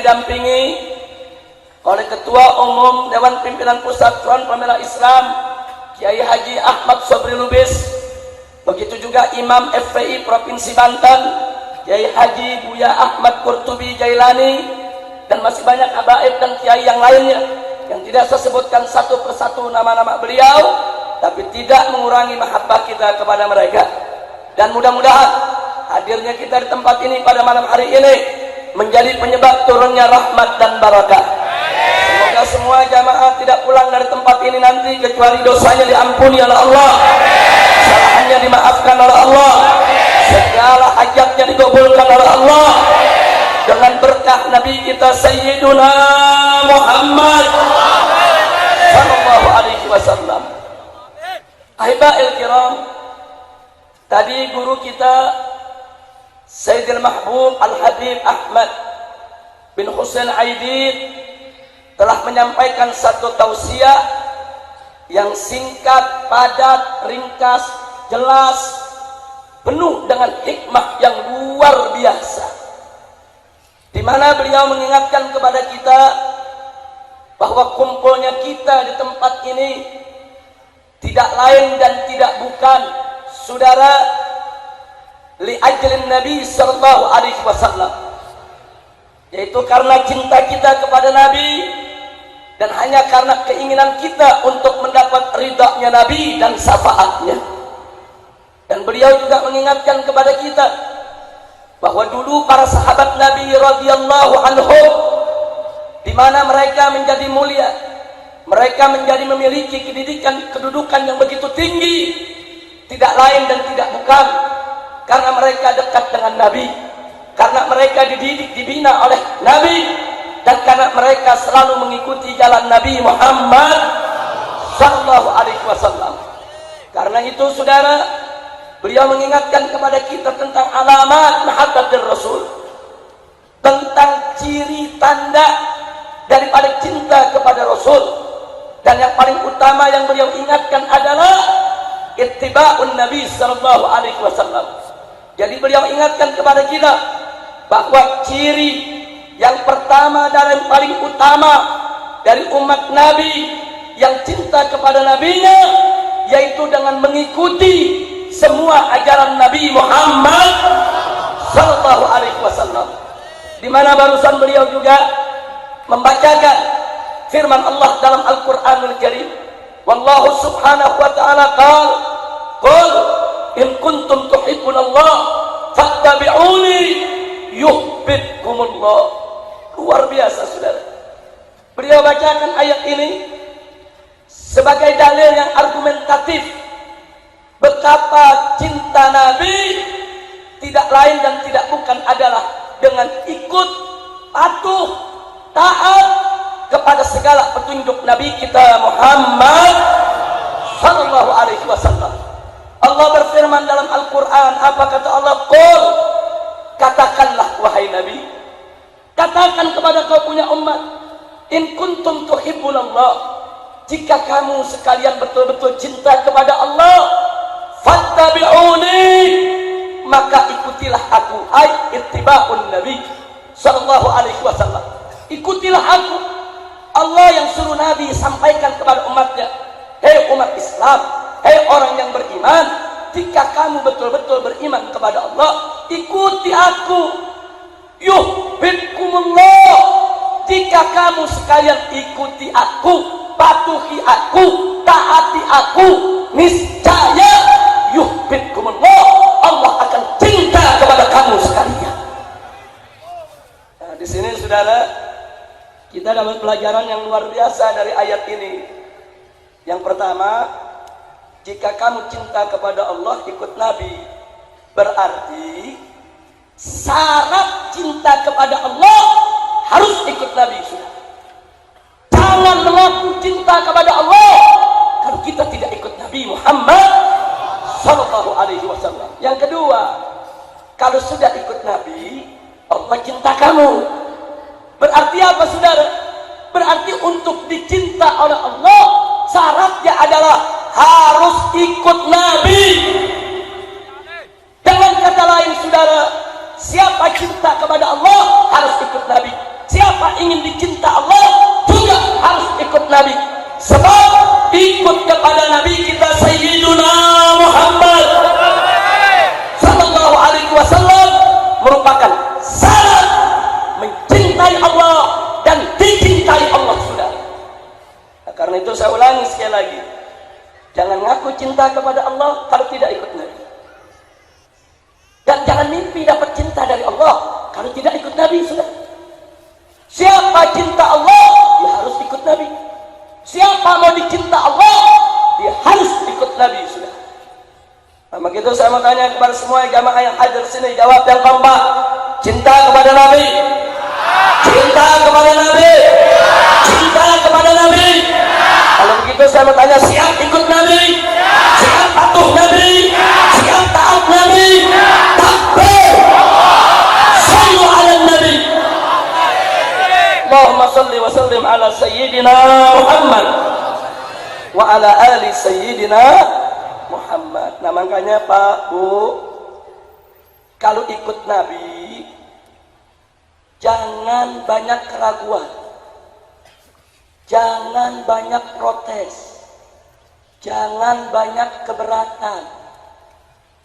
didampingi oleh Ketua Umum Dewan Pimpinan Pusat Front Pembela Islam Kiai Haji Ahmad Sobri Lubis, begitu juga Imam FPI Provinsi Banten Kiai Haji Buya Ahmad Qurtubi Jailani, dan masih banyak habaib dan kiai yang lainnya yang tidak saya sebutkan satu persatu nama-nama beliau, tapi tidak mengurangi mahabbah kita kepada mereka. Dan mudah-mudahan hadirnya kita di tempat ini pada malam hari ini menjadi penyebab turunnya rahmat dan barakah. Semoga semua jamaah tidak pulang dari tempat ini nanti kecuali dosanya diampuni oleh Allah, kesalahannya dimaafkan oleh Allah, segala hajatnya dikabulkan oleh Allah dengan berkah Nabi kita Sayyiduna Muhammad sallallahu alaihi wasallam. Ahiba'il kiram, tadi guru kita Sayyidil Mahbub Al-Habib Ahmad bin Husain Aidid telah menyampaikan satu tausiah yang singkat, padat, ringkas, jelas, penuh dengan hikmah yang luar biasa, di mana beliau mengingatkan kepada kita bahwa kumpulnya kita di tempat ini tidak lain dan tidak bukan, saudara, li ajlin Nabi sallallahu alaihi wasallam, yaitu karena cinta kita kepada Nabi dan hanya karena keinginan kita untuk mendapat ridha-Nya Nabi dan syafaatnya. Dan beliau juga mengingatkan kepada kita bahwa dulu para sahabat Nabi radhiyallahu anhum, di mana mereka menjadi mulia, mereka menjadi memiliki kedudukan yang begitu tinggi, tidak lain dan tidak bukan karena mereka dekat dengan Nabi, karena mereka dididik, dibina oleh Nabi, dan karena mereka selalu mengikuti jalan Nabi Muhammad sallallahu alaihi wasallam. Karena itu saudara, beliau mengingatkan kepada kita tentang alamat mahabbatir Rasul, tentang ciri tanda daripada cinta kepada Rasul, dan yang paling utama yang beliau ingatkan adalah ittiba'un Nabi sallallahu alaihi wasallam. Jadi beliau ingatkan kepada kita bahwa ciri yang pertama dan yang paling utama dari umat Nabi yang cinta kepada Nabi-Nya, yaitu dengan mengikuti semua ajaran Nabi Muhammad sallallahu alaihi wasallam. Di mana barusan beliau juga membacakan firman Allah dalam Al-Qur'anul Karim, wallahu subhanahu wa ta'ala qul in kuntum tuhibbunallah fattabi'uni yuhibbukumullah. Luar biasa saudara, beliau bacakan ayat ini sebagai dalil yang argumentatif betapa cinta Nabi tidak lain dan tidak bukan adalah dengan ikut, patuh, taat kepada segala petunjuk Nabi kita Muhammad sallallahu alaihi wasallam. Allah berfirman dalam Al-Quran, apa kata Allah? Qul, katakanlah wahai Nabi, katakan kepada kau punya umat, in kuntum tuhibbunallah, jika kamu sekalian betul-betul cinta kepada Allah, fattabi'uni, maka ikutilah aku, ay ittiba'un Nabi sallallahu alaihi wasallam, ikutilah aku. Allah yang suruh Nabi sampaikan kepada umatnya, hei umat Islam, hei orang yang beriman, jika kamu betul-betul beriman kepada Allah, ikuti aku. Yuhibbukumullah, jika kamu sekalian ikuti aku, patuhi aku, taati aku, niscaya yuhibbukumullah, Allah akan cinta kepada kamu sekalian. Nah, di sini saudara, kita dapat pelajaran yang luar biasa dari ayat ini. Yang pertama, jika kamu cinta kepada Allah, ikut Nabi, berarti syarat cinta kepada Allah harus ikut Nabi. Jangan mengaku cinta kepada Allah kalau kita tidak ikut Nabi Muhammad sallallahu alaihi wasallam. Yang kedua, kalau sudah ikut Nabi, Allah cinta kamu. Berarti apa saudara? Berarti untuk dicinta oleh Allah, syaratnya adalah harus ikut Nabi. Dengan kata lain saudara, siapa cinta kepada Allah harus ikut Nabi. Siapa ingin dicinta Allah juga harus ikut Nabi. Sebab ikut kepada Nabi kita Sayyiduna Muhammad sallallahu alaihi wasallam merupakan syarat mencintai Allah dan dicintai Allah, saudara. Nah, karena itu saya ulangi sekali lagi, jangan ngaku cinta kepada Allah kalau tidak ikut Nabi, dan jangan mimpi dapat cinta dari Allah kalau tidak ikut Nabi, saudara. Siapa cinta Allah, dia harus ikut Nabi. Siapa mau dicinta Allah, dia harus ikut Nabi, sudah. Nah, begitu saya mau tanya kepada semua jamaah yang hadir sini, jawab yang kompak. Cinta kepada Nabi, cinta kepada Nabi, cinta kepada Nabi. Kalau begitu saya mau tanya, siap ikut Nabi, siap patuh Nabi, siap taat Nabi. Takbir, sallu ala Nabi. Allahumma salli wa sallim ala Sayyidina Muhammad wa ala ali Sayyidina Muhammad. Nah, makanya Pak, Bu, kalau ikut Nabi jangan banyak keraguan, jangan banyak protes, jangan banyak keberatan.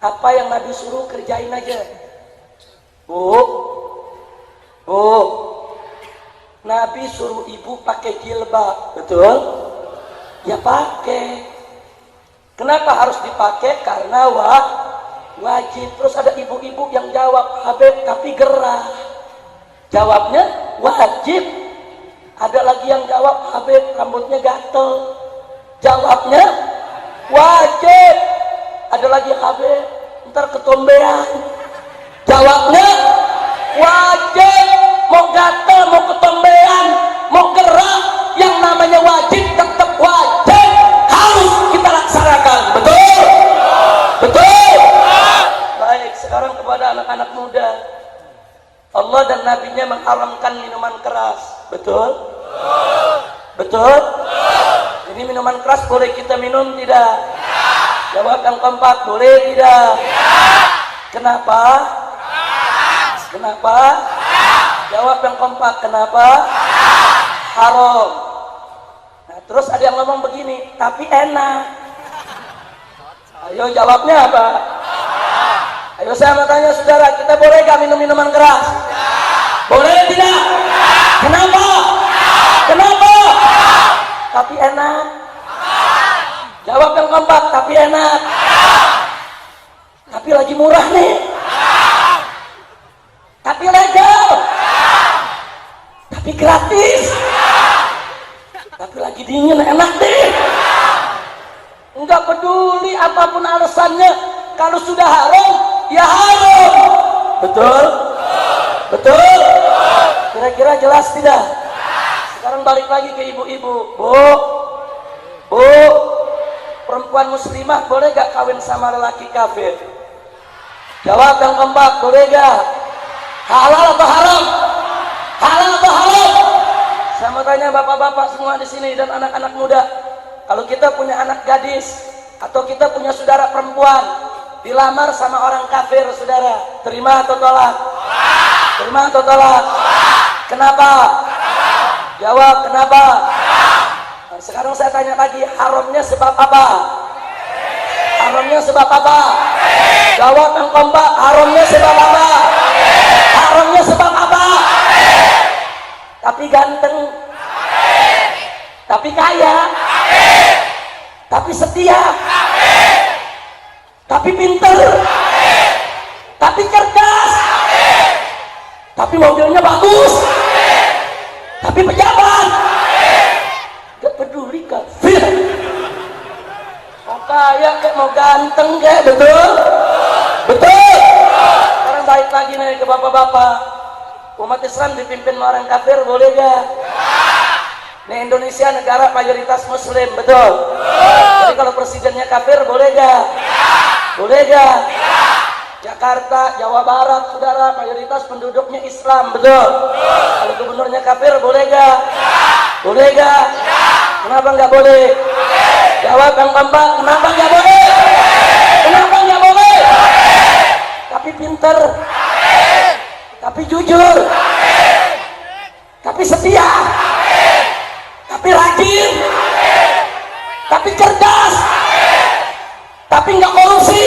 Apa yang Nabi suruh kerjain aja. Bu, Nabi suruh ibu pakai jilbab, betul? Ya pakai. Kenapa harus dipakai? Karena wajib. Terus ada ibu-ibu yang jawab, Habib tapi gerah. Jawabnya wajib. Ada lagi yang jawab, Habib rambutnya gatel. Jawabnya wajib. Ada lagi, Habib ntar ketombean. Jawabnya wajib. Mau gatel, mau ketombean, mau gerak, yang namanya wajib tetap wajib, harus kita laksanakan. Betul? Betul? Baik, sekarang kepada anak-anak muda, Allah dan Nabi-Nya mengharamkan minuman keras. Betul? Betul? Jadi minuman keras boleh kita minum tidak? Jawab yang keempat, boleh tidak? Kenapa? Kenapa? Jawab yang kompak, kenapa? Haram. Nah, terus ada yang ngomong begini, tapi enak. Ayo jawabnya apa? Ayo saya mau tanya saudara, kita boleh gak minum minuman keras? Boleh tidak? Kenapa? Kenapa? Tapi enak. Jawab yang kompak, tapi enak. Tapi lagi murah nih. Tapi legal. Tapi gratis. Tapi lagi dingin, enak deh. Enggak peduli apapun alasannya, kalau sudah haram, ya haram. Betul? Betul? Kira-kira jelas tidak? Sekarang balik lagi ke ibu-ibu. Bu, perempuan muslimah boleh gak kawin sama lelaki kafir? Jawab yang keempat, boleh gak? Halal atau haram? Halal atau haram? Saya mau tanya bapak-bapak semua di sini dan anak-anak muda, kalau kita punya anak gadis atau kita punya saudara perempuan dilamar sama orang kafir, saudara, terima atau tolak? Terima atau tolak? Kenapa? Jawab kenapa? Nah, sekarang saya tanya lagi, haramnya sebab apa? Haramnya sebab apa? Jawab yang kompak, haramnya sebab apa? Haramnya sebab apa? Tapi ganteng, tapi kaya, tapi setia, tapi pinter, tapi cerdas, tapi mobilnya bagus, tapi pejabat. Gak peduli kafir. Mau kaya kayak mau ganteng kayak, betul? Betul? Sekarang balik lagi nih ke bapak-bapak. Umat Islam dipimpin orang kafir boleh gak? Nih Indonesia negara mayoritas muslim, betul? Jadi kalau presidennya kafir boleh gak? Boleh gak? Jakarta, Jawa Barat, saudara, mayoritas penduduknya Islam, betul? Kalau gubernurnya kafir boleh gak? Boleh gak? Kenapa nggak boleh? Jawab yang keempat, kenapa nggak boleh? Kenapa nggak boleh? Tapi pinter, tapi jujur, cerdas, tapi nggak korupsi,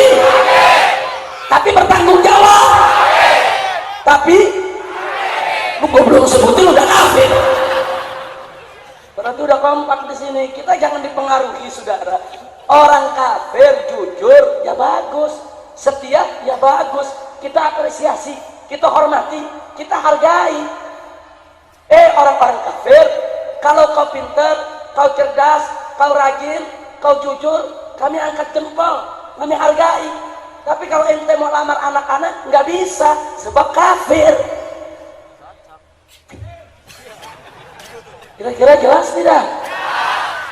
tapi bertanggung jawab, tapi gue belum sebutin udah kafir. Berarti udah kompak di sini. Kita jangan dipengaruhi, saudara. Orang kafir jujur ya bagus, setia ya bagus, kita apresiasi, kita hormati, kita hargai. Orang-orang kafir, kalau kau pintar, kau cerdas, kau rajin, kau jujur, kami angkat jempol, kami hargai. Tapi kalau ente mau lamar anak-anak nggak bisa, sebab kafir. Kira-kira jelas tidak?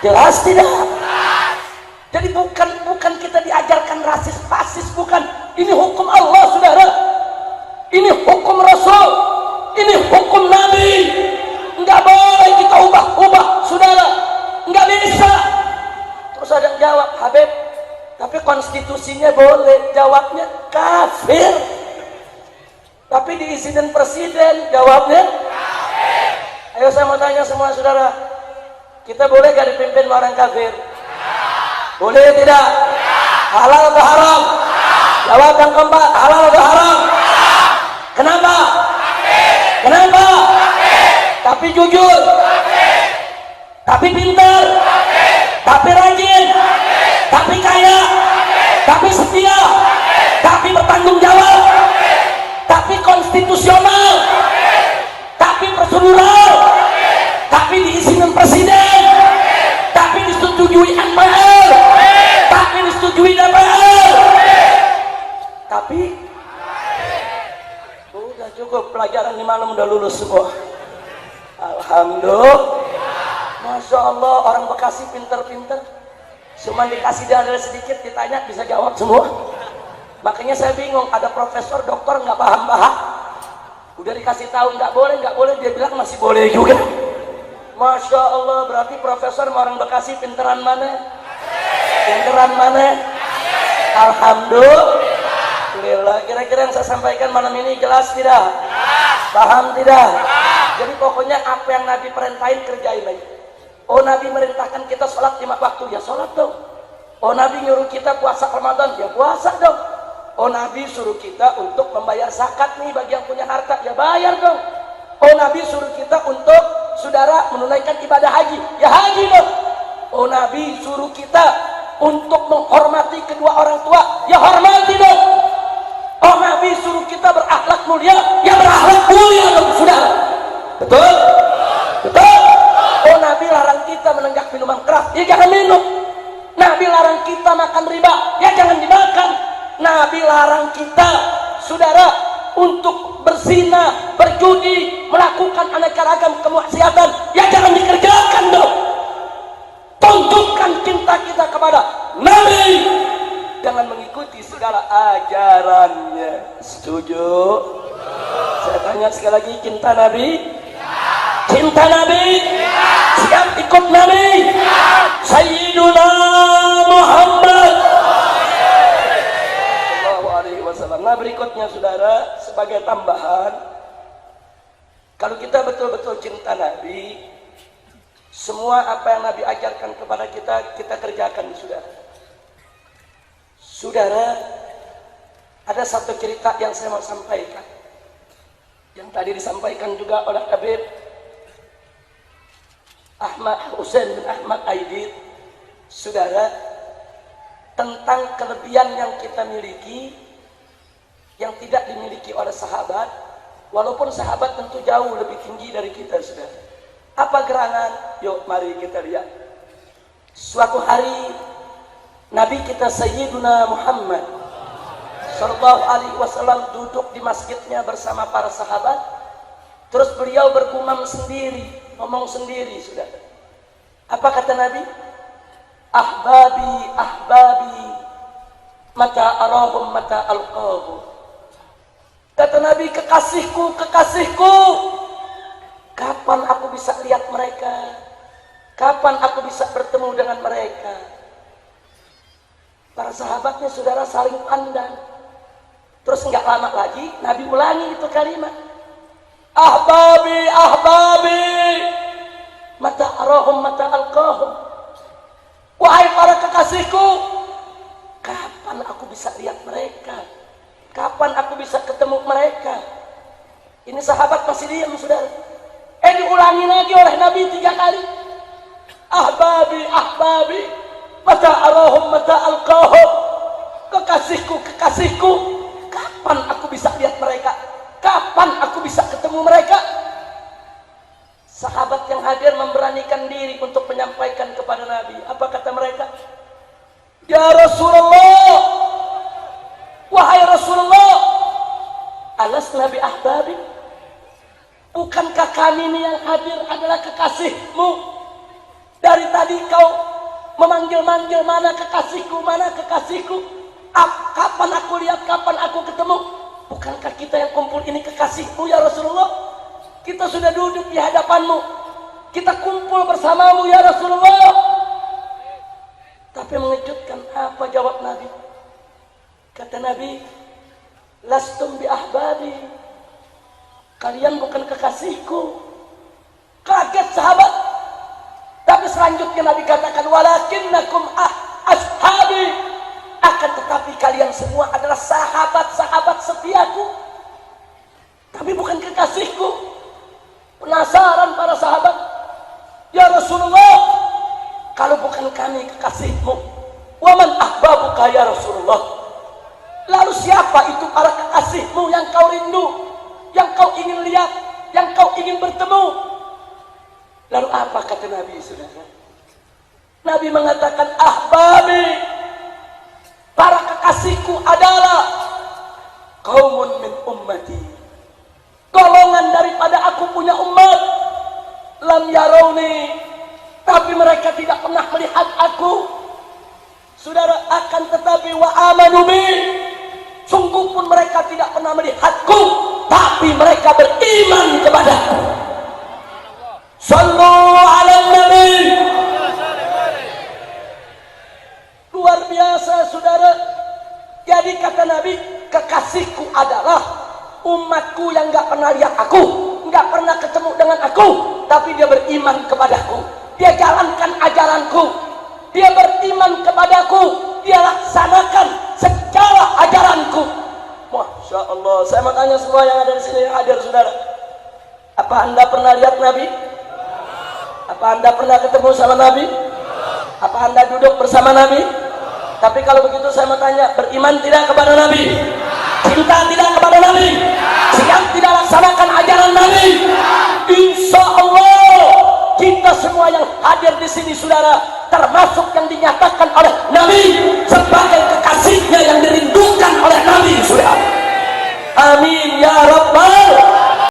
Jelas tidak? Jadi bukan kita diajarkan rasis fasis, bukan. Ini hukum Allah, saudara. Ini hukum Rasul. Ini hukum Nabi. Enggak boleh kita ubah-ubah, saudara. Enggak bisa. Terus ada yang jawab, Habib, tapi konstitusinya boleh. Jawabnya kafir. Tapi diizinin presiden, jawabnya kafir. Ayo saya mau tanya semua saudara, kita boleh gak dipimpin orang kafir? Boleh tidak? Halal atau haram? Jawab yang keempat, halal atau haram? Kenapa? Kenapa? Tapi jujur, tapi pintar, tapi rajin, tapi kaya, tapi setia, tapi bertanggung jawab, tapi konstitusional, tapi prosedural, tapi diizinin presiden, tapi disetujui MPR, tapi disetujui DPR, tapi udah cukup pelajaran di malam, udah lulus semua. Alhamdulillah. Masya Allah, orang Bekasi pinter-pinter, cuma dikasih dalil sedikit, ditanya bisa jawab semua. Makanya saya bingung, ada profesor doktor nggak paham-paham, udah dikasih tahu nggak boleh, dia bilang masih boleh juga. Masya Allah, berarti profesor orang Bekasi pinteran mana? Pinteran mana? Alhamdulillah. Kira-kira yang saya sampaikan malam ini jelas tidak? Paham tidak? Jadi pokoknya apa yang Nabi perintahin kerjain aja. Oh, Nabi merintahkan kita sholat 5 waktu, ya sholat dong. Oh, Nabi nyuruh kita puasa Ramadan, ya puasa dong. Oh, Nabi suruh kita untuk membayar zakat nih bagi yang punya harta, ya bayar dong. Oh, Nabi suruh kita untuk saudara menunaikan ibadah haji, ya haji dong. Oh, Nabi suruh kita untuk menghormati kedua orang tua, ya hormati dong. Oh, Nabi suruh kita berakhlak mulia, ya berakhlak mulia dong, saudara. Betul? Betul? Oh, Nabi larang kita menenggak minuman keras, ya jangan minum. Nabi larang kita makan riba, ya jangan dimakan. Nabi larang kita, saudara, untuk berzina, berjudi, melakukan aneka ragam kemaksiatan, ya jangan dikerjakan dong. Tunjukkan cinta kita kepada Nabi, jangan mengikuti segala ajarannya. Setuju? Saya tanya sekali lagi, cinta Nabi? Cinta Nabi? Siap ikut Nabi? Sayyiduna Muhammad. Nah, berikutnya saudara, sebagai tambahan, kalau kita betul-betul cinta Nabi, semua apa yang Nabi ajarkan kepada kita, kita kerjakan, saudara. Saudara, ada satu cerita yang saya mau sampaikan, yang tadi disampaikan juga oleh Habib Ahmad Husain bin Ahmad Aidid, saudara, tentang kelebihan yang kita miliki yang tidak dimiliki oleh sahabat, walaupun sahabat tentu jauh lebih tinggi dari kita, saudara. Apa gerangan? Yuk mari kita lihat. Suatu hari Nabi kita Sayyiduna Muhammad Sallallahu Alaihi Wasallam duduk di masjidnya bersama para sahabat. Terus beliau bergumam sendiri, ngomong sendiri, saudara. Apa kata Nabi? Ahbabi, ahbabi, mata arahum, mata alqahum. Kata Nabi, kekasihku, kekasihku, kapan aku bisa lihat mereka? Kapan aku bisa bertemu dengan mereka? Para sahabatnya, saudara, saling pandang. Terus nggak lama lagi Nabi ulangi itu kalimat, ahbabi, ahbabi, mata arahum, mata alqahum. Wahai para kekasihku, kapan aku bisa lihat mereka? Kapan aku bisa ketemu mereka? Ini sahabat masih diam, saudara. Diulangi lagi oleh Nabi 3 kali. Ahbabi, ahbabi, mata arahum, mata alqahum. Kekasihku, kekasihku, kapan aku bisa lihat mereka? Kapan aku bisa ketemu mereka? Sahabat yang hadir memberanikan diri untuk menyampaikan kepada Nabi. Apa kata mereka? Ya Rasulullah, wahai Rasulullah, alas Nabi ahbabi, bukankah kami ini yang hadir adalah kekasihmu? Dari tadi kau memanggil-manggil, mana kekasihku, mana kekasihku? Kapan aku lihat, kapan aku ketemu? Bukankah kita yang kumpul ini kekasihmu ya Rasulullah? Kita sudah duduk di hadapanmu, kita kumpul bersamamu ya Rasulullah. Tapi mengejutkan, apa jawab Nabi? Kata Nabi, lastum bi ahbabi, kalian bukan kekasihku. Kaget sahabat. Tapi selanjutnya Nabi katakan, walakinnakum ashabi, akan tetapi kalian semua adalah sahabat-sahabat setiaku, tapi bukan kekasihku. Penasaran para sahabat, ya Rasulullah, kalau bukan kami kekasihmu, waman ahbabuka ya Rasulullah, lalu siapa itu para kekasihmu yang kau rindu, yang kau ingin lihat, yang kau ingin bertemu? Lalu apa kata Nabi, saudara? Nabi mengatakan, ahbabi, para kekasihku adalah qaumun min ummati, golongan daripada aku punya umat, lam yarawni, tapi mereka tidak pernah melihat aku, saudara. Akan tetapi wa amanu bi, sungguh pun mereka tidak pernah melihatku, tapi mereka beriman kepadaku. Sallu ala nabi. Luar biasa, saudara. Jadi kata Nabi, kekasihku adalah umatku yang gak pernah lihat aku, gak pernah ketemu dengan aku, tapi dia beriman kepadaku, dia jalankan ajaranku, dia beriman kepadaku, dia laksanakan segala ajaranku. Masya Allah. Saya mau tanya semua yang ada di sini, yang hadir, saudara, apa anda pernah lihat Nabi? Apa anda pernah ketemu sama Nabi? Apa anda duduk bersama Nabi? Tapi kalau begitu saya mau tanya, beriman tidak kepada Nabi? Cinta tidak kepada Nabi? Siap tidak laksanakan ajaran Nabi? Insya Allah kita semua yang hadir di sini, saudara, termasuk yang dinyatakan oleh Nabi sebagai